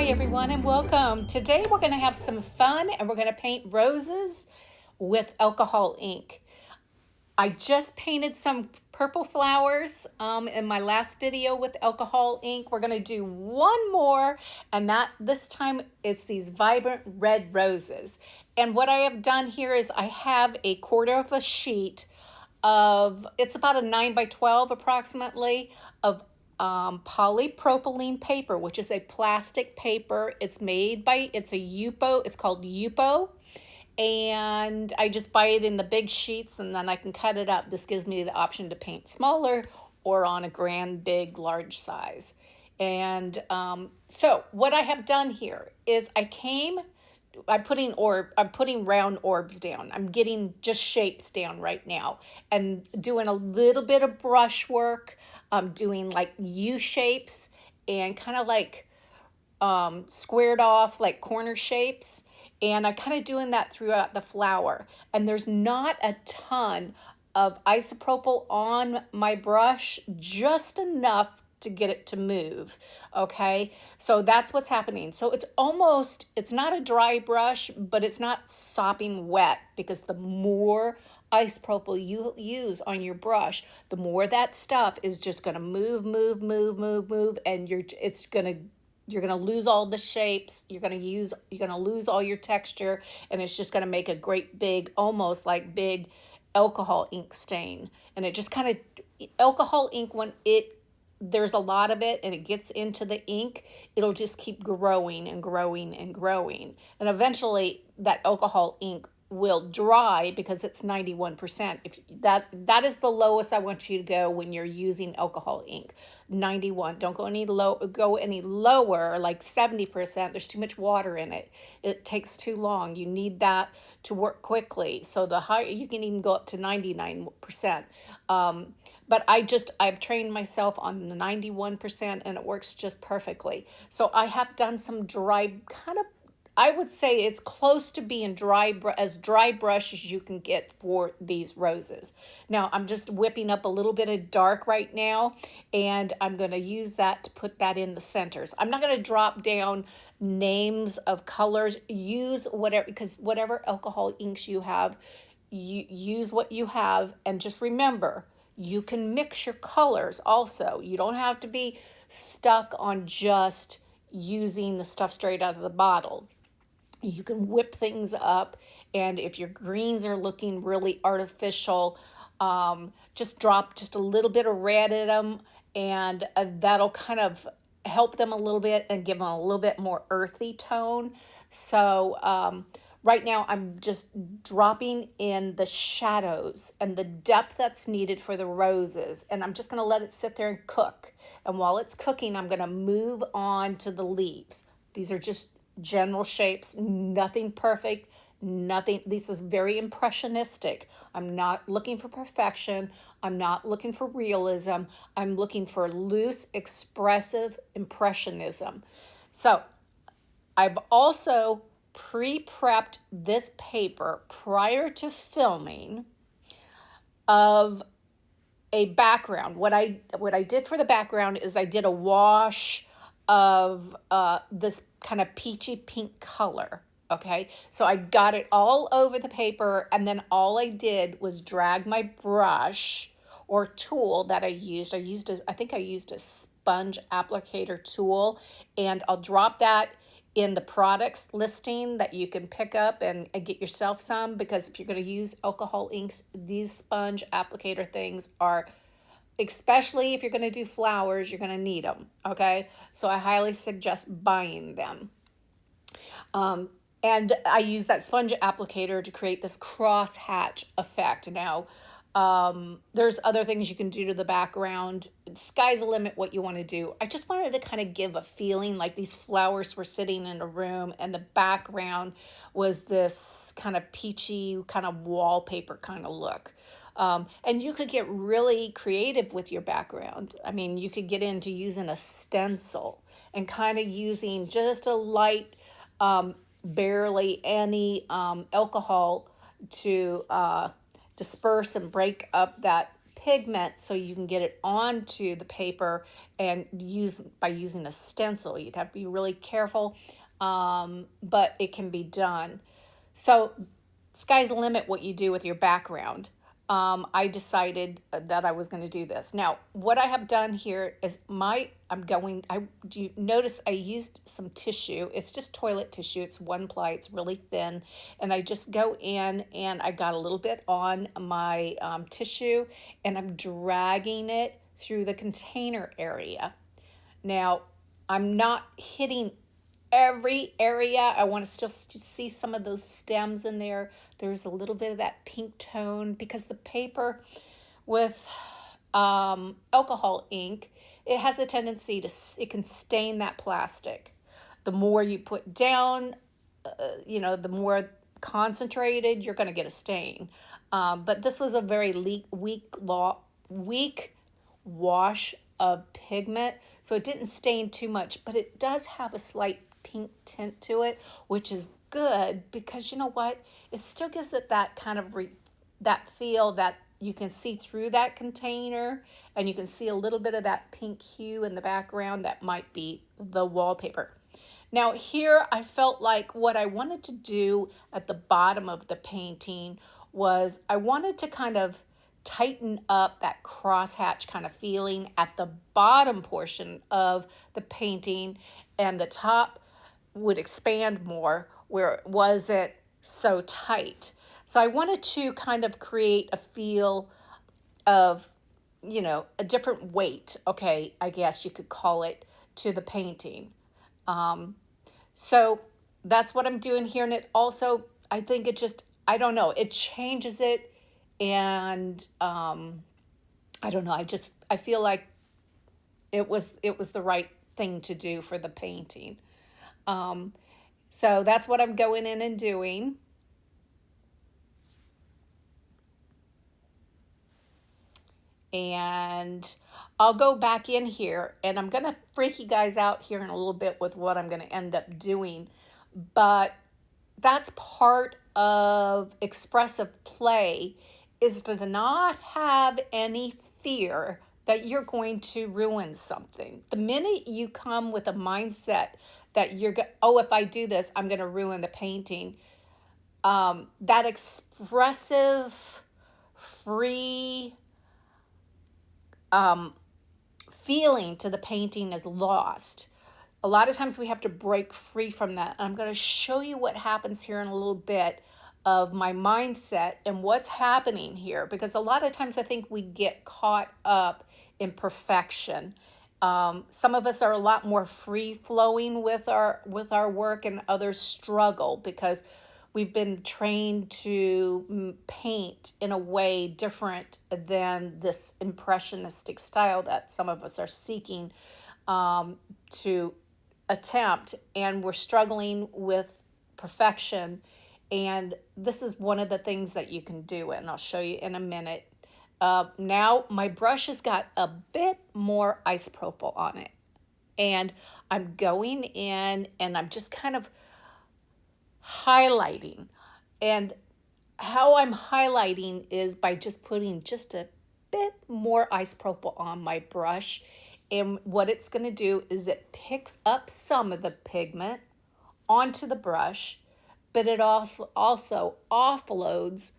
everyone, and welcome. Today we're going to have some fun and we're going to paint roses with alcohol ink. I just painted some purple flowers in my last video with alcohol ink. We're going to do one more, and this time it's these vibrant red roses. And what I have done here is I have a quarter of a sheet of, it's about a 9 by 12 approximately, of polypropylene paper, which is a plastic paper. It's called Yupo, and I just buy it in the big sheets and then I can cut it up. This gives me the option to paint smaller or on a grand, big, large size. And so what I have done here is I'm putting round orbs down. I'm getting just shapes down right now and doing a little bit of brush work. I'm doing like U shapes and kind of like squared off like corner shapes. And I'm kind of doing that throughout the flower. And there's not a ton of isopropyl on my brush, just enough to get it to move. Okay, so that's what's happening. So it's not a dry brush, but it's not sopping wet, because the more isopropyl you use on your brush, the more that stuff is just going to move, and you're going to lose all the shapes. You're going to lose all your texture, and it's just going to make a great big, almost like big alcohol ink stain. And it just kind of, alcohol ink, when there's a lot of it and it gets into the ink, it'll just keep growing and growing and growing. And eventually that alcohol ink will dry because it's 91%. If that is the lowest I want you to go when you're using alcohol ink. 91. Don't go any lower, like 70%. There's too much water in it. It takes too long. You need that to work quickly. So the higher, you can even go up to 99%. But I've trained myself on the 91% and it works just perfectly. So I have done some dry, I would say it's close to being as dry brush as you can get for these roses. Now I'm just whipping up a little bit of dark right now, and I'm going to use that to put that in the centers. I'm not going to drop down names of colors. Use whatever, because whatever alcohol inks you have, you use what you have, and just remember, you can mix your colors also. You don't have to be stuck on just using the stuff straight out of the bottle. You can whip things up, and if your greens are looking really artificial, just drop just a little bit of red in them, and that'll kind of help them a little bit and give them a little bit more earthy tone. So right now I'm just dropping in the shadows and the depth that's needed for the roses, and I'm just going to let it sit there and cook. And while it's cooking, I'm going to move on to the leaves. These are just general shapes, nothing perfect, nothing. This is very impressionistic. I'm not looking for perfection. I'm not looking for realism. I'm looking for loose, expressive impressionism. So I've also pre-prepped this paper prior to filming of a background. What I did for the background is I did a wash of this kind of peachy pink color. Okay, so I got it all over the paper, and then all I did was drag my brush or tool that I used. I think I used a sponge applicator tool, and I'll drop that in the products listing that you can pick up and get yourself some, because if you're going to use alcohol inks, these sponge applicator things are, especially if you're going to do flowers, you're going to need them, okay? So I highly suggest buying them. And I use that sponge applicator to create this crosshatch effect. Now, there's other things you can do to the background. Sky's the limit what you want to do. I just wanted to kind of give a feeling like these flowers were sitting in a room, and the background was this kind of peachy, kind of wallpaper kind of look. And you could get really creative with your background. I mean, you could get into using a stencil and kind of using just a light, barely any alcohol to disperse and break up that pigment so you can get it onto the paper and by using a stencil. You'd have to be really careful, but it can be done. So sky's the limit what you do with your background. I decided that I was going to do this. Now, what I have done here is do you notice I used some tissue. It's just toilet tissue. It's one ply. It's really thin. And I just go in and I got a little bit on my tissue and I'm dragging it through the container area. Now, I'm not hitting every area. I want to still see some of those stems in there. There's a little bit of that pink tone because the paper with alcohol ink, it has a tendency it can stain that plastic. The more you put down, the more concentrated, you're going to get a stain. But this was a very weak wash of pigment, so it didn't stain too much, but it does have a slight pink tint to it, which is good because you know what? It still gives it that kind of that feel that you can see through that container and you can see a little bit of that pink hue in the background that might be the wallpaper. Now here I felt like what I wanted to do at the bottom of the painting was I wanted to kind of tighten up that crosshatch kind of feeling at the bottom portion of the painting, and the top would expand more where it wasn't so tight. So I wanted to kind of create a feel of, a different weight, okay, I guess you could call it, to the painting. So that's what I'm doing here. And it also, I think it just, I don't know, it changes it. And I don't know, I feel like it was the right thing to do for the painting. So that's what I'm going in and doing. And I'll go back in here and I'm going to freak you guys out here in a little bit with what I'm going to end up doing. But that's part of expressive play, is to not have any fear that you're going to ruin something. The minute you come with a mindset that if I do this, I'm going to ruin the painting, that expressive, free feeling to the painting is lost. A lot of times we have to break free from that. I'm going to show you what happens here in a little bit of my mindset and what's happening here, because a lot of times I think we get caught up in perfection. Some of us are a lot more free flowing with our work, and others struggle because we've been trained to paint in a way different than this impressionistic style that some of us are seeking to attempt, and we're struggling with perfection. And this is one of the things that you can do, and I'll show you in a minute. Now my brush has got a bit more isopropyl on it, and I'm going in and I'm just kind of highlighting. And how I'm highlighting is by just putting just a bit more isopropyl on my brush. And what it's going to do is it picks up some of the pigment onto the brush, but it also offloads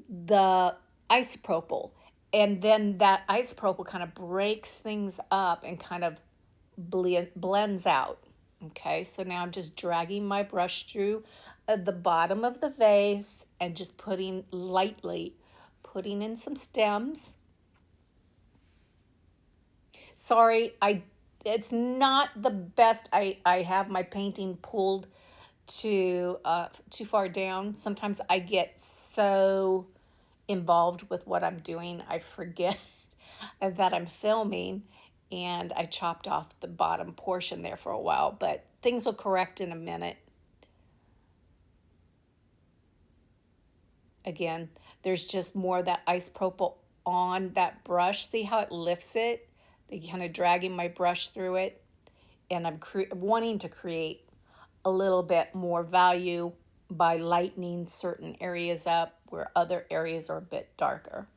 the isopropyl. And then that isopropyl kind of breaks things up and kind of blends out. Okay, so now I'm just dragging my brush through the bottom of the vase and just lightly putting in some stems. Sorry, it's not the best. I have my painting pulled too far down. Sometimes I get so involved with what I'm doing, I forget that I'm filming, and I chopped off the bottom portion there for a while, but things will correct in a minute. Again, there's just more of that isopropyl on that brush. See how it lifts it? Kind of dragging my brush through it, and I'm wanting to create a little bit more value by lightening certain areas up where other areas are a bit darker.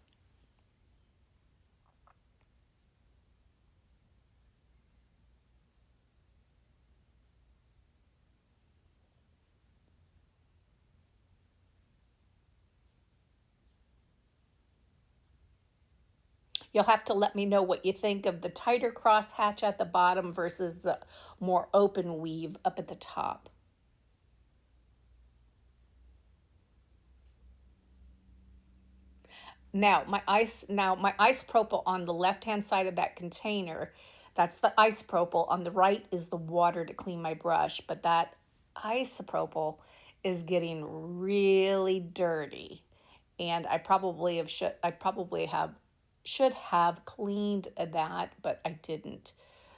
You'll have to let me know what you think of the tighter crosshatch at the bottom versus the more open weave up at the top. Now my isopropyl on the left-hand side of that container, that's the isopropyl. On the right is the water to clean my brush, but that isopropyl is getting really dirty. And I probably have should have cleaned that, but I didn't.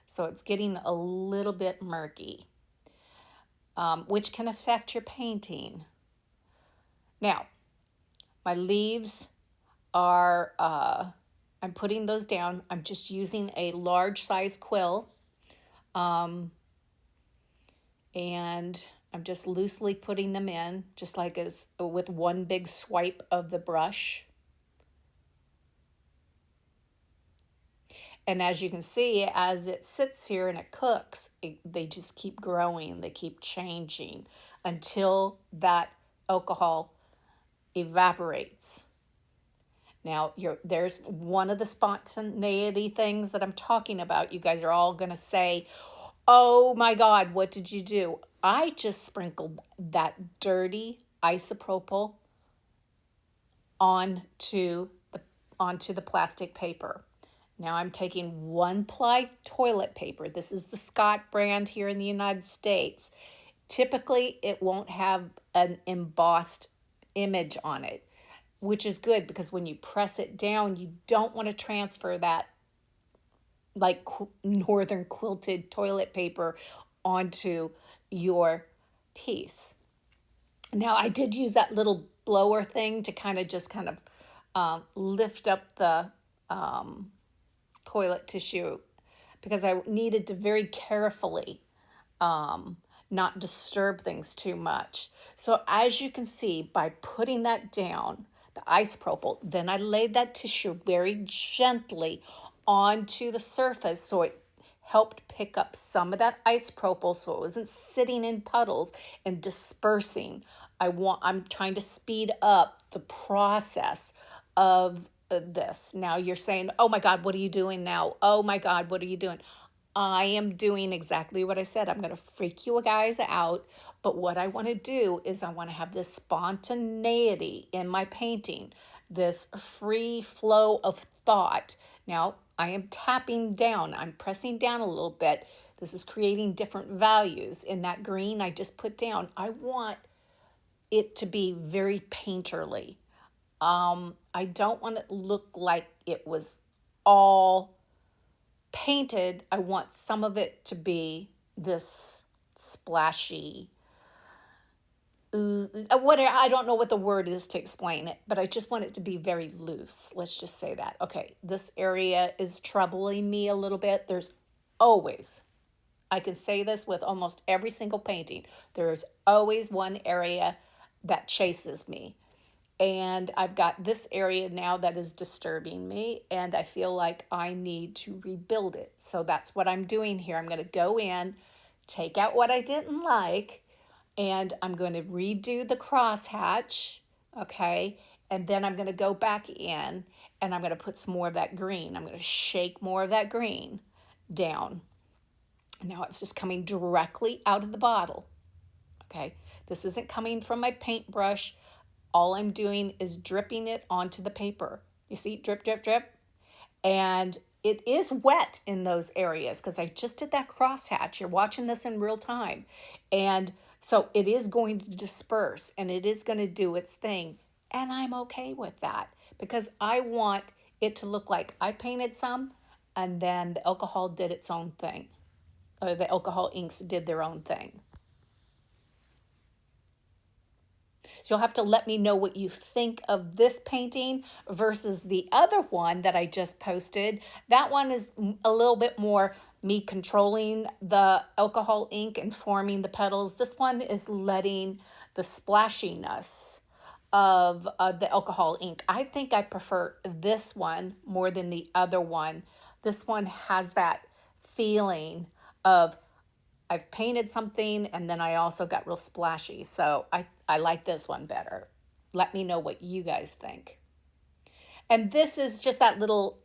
So it's getting a little bit murky, which can affect your painting. Now, my leaves are, I'm putting those down. I'm just using a large size quill. And I'm just loosely putting them in, just like as with one big swipe of the brush. And as you can see, as it sits here and it cooks, they just keep growing, they keep changing until that alcohol evaporates. Now, there's one of the spontaneity things that I'm talking about. You guys are all going to say, oh my God, what did you do? I just sprinkled that dirty isopropyl onto the plastic paper. Now I'm taking 1-ply toilet paper. This is the Scott brand here in the United States. Typically, it won't have an embossed image on it, which is good because when you press it down, you don't want to transfer that like northern quilted toilet paper onto your piece. Now I did use that little blower thing to kind of lift up the toilet tissue because I needed to very carefully not disturb things too much. So as you can see, by putting that down, the isopropyl, then I laid that tissue very gently onto the surface so it helped pick up some of that isopropyl so it wasn't sitting in puddles and dispersing. I'm trying to speed up the process of this. Now you're saying, oh my God, what are you doing now? Oh my God, what are you doing? I am doing exactly what I said. I'm going to freak you guys out. But what I want to do is I want to have this spontaneity in my painting, this free flow of thought. Now, I am tapping down. I'm pressing down a little bit. This is creating different values. In that green I just put down, I want it to be very painterly. I don't want it to look like it was all painted. I want some of it to be this splashy, whatever. I don't know what the word is to explain it, but I just want it to be very loose. Let's just say that. Okay, this area is troubling me a little bit. There's always, I can say this with almost every single painting, there's always one area that chases me. And I've got this area now that is disturbing me, and I feel like I need to rebuild it. So that's what I'm doing here. I'm going to go in, take out what I didn't like, and I'm going to redo the crosshatch, okay? And then I'm going to go back in, and I'm going to put some more of that green. I'm going to shake more of that green down. Now it's just coming directly out of the bottle, okay? This isn't coming from my paintbrush. All I'm doing is dripping it onto the paper. You see, drip, drip, drip. And it is wet in those areas because I just did that crosshatch. You're watching this in real time. And so it is going to disperse and it is going to do its thing. And I'm okay with that because I want it to look like I painted some and then the alcohol did its own thing. Or the alcohol inks did their own thing. So you'll have to let me know what you think of this painting versus the other one that I just posted. That one is a little bit more me controlling the alcohol ink and forming the petals. This one is letting the splashiness of the alcohol ink. I think I prefer this one more than the other one. This one has that feeling of I've painted something and then I also got real splashy. So I like this one better. Let me know what you guys think. And this is just that little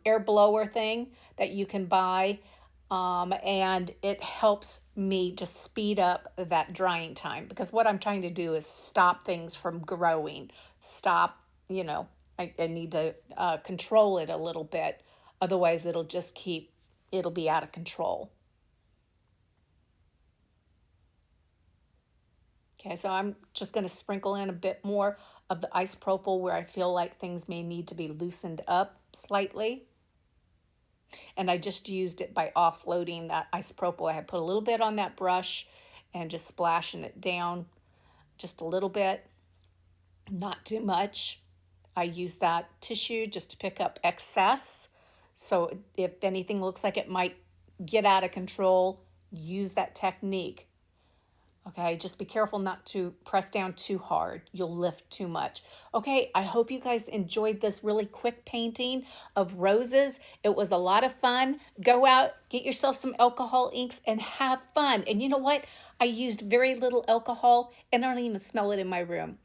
air blower thing that you can buy. And it helps me just speed up that drying time, because what I'm trying to do is stop things from growing. Stop, I need to control it a little bit. Otherwise, it'll be out of control. Okay, so I'm just going to sprinkle in a bit more of the isopropyl where I feel like things may need to be loosened up slightly. And I just used it by offloading that isopropyl. I had put a little bit on that brush and just splashing it down just a little bit, not too much. I use that tissue just to pick up excess. So if anything looks like it might get out of control, use that technique. Okay, just be careful not to press down too hard. You'll lift too much. Okay, I hope you guys enjoyed this really quick painting of roses. It was a lot of fun. Go out, get yourself some alcohol inks and have fun. And you know what? I used very little alcohol and I don't even smell it in my room.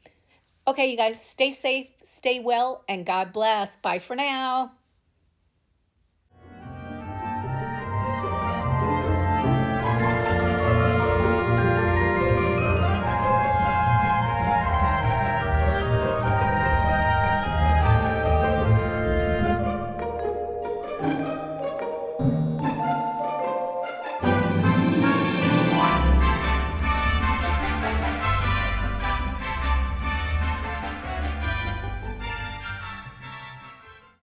Okay, you guys, stay safe, stay well, and God bless. Bye for now.